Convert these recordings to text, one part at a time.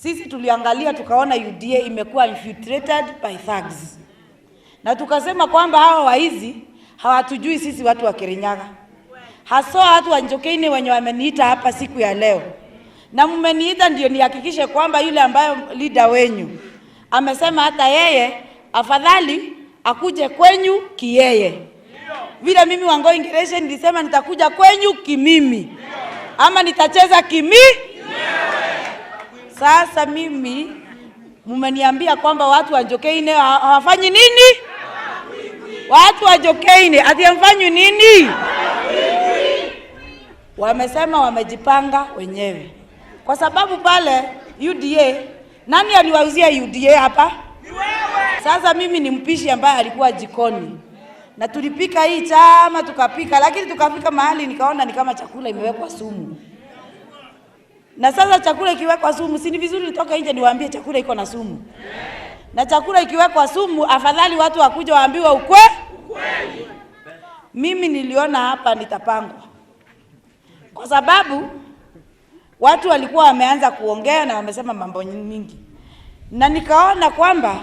Sisi tuliangalia tukaona UDA imekuwa infiltrated by thugs. Na tukasema kwamba hawa waizi hawatujui sisi watu wa Kirinyaga. Haswa watu wa Njokeni wenye wameniita hapa siku ya leo. Na mmeniita ndio nihakikishe kwamba yule ambaye leader wenyu amesema hata yeye afadhali akuje kwenyu kiyeye. Vile mimi Wangoi Ngirici nilisema nitakuja kwenyu kimimi. Ama nitacheza kimi? Sasa mimi mmeniambia kwamba watu wa Njokeni hawafanyi nini? Watu wa Njokeni ati hamfanyi nini? Wamesema wamejipanga wenyewe. Kwa sababu pale UDA, nani aliwauzia UDA hapa? Sasa mimi ni mpishi ambaye alikuwa jikoni. Na tulipika hii chama tukapika, lakini tukafika mahali nikaona ni kama chakula imewekwa sumu. Na sasa chakula ikiwekwa sumu, si ni vizuri nitoke nje niwaambie chakula iko na sumu. Na chakula ikiwekwa sumu, afadhali watu wakuja waambiwe ukweli. Mimi niliona hapa nitapangwa. Kwa sababu watu walikuwa wameanza kuongea na wamesema mambo mingi. Na nikaona kwamba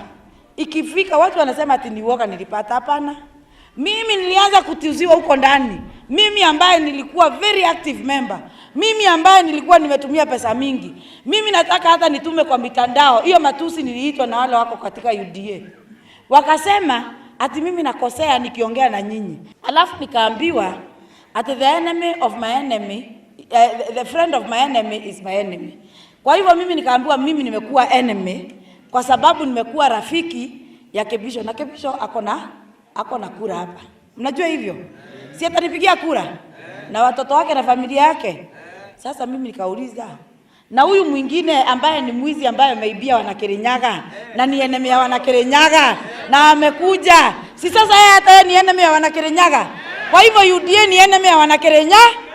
ikifika watu wanasema ati ni uoga nilipata. Hapana. Mimi nilianza kutiuziwa huko ndani. Mimi ambaye nilikuwa very active member. Mimi ambaye nilikuwa nimetumia pesa mingi. Mimi nataka hata nitume kwa mitandao. Hiyo matusi niliitwa na wale wako katika UDA. Wakasema ati mimi nakosea nikiongea na nyinyi. Alafu nikaambiwa ati the enemy of my enemy, the friend of my enemy is my enemy. Kwa hivyo mimi nikaambiwa mimi nimekuwa enemy kwa sababu nimekuwa rafiki ya Kebisho, na Kebisho ako na kura hapa. Mnajua hivyo? Si atanipigia kura na watoto wake na familia yake. Sasa mimi nikauliza, na huyu mwingine ambaye ni mwizi ambaye ameibia Wanakirinyaga na ni enemy ya Wanakirinyaga na amekuja, si sasa yeye hata ni enemy ya Wanakirinyaga? Kwa hivyo UDA ni enemy ya Wanakirinyaga?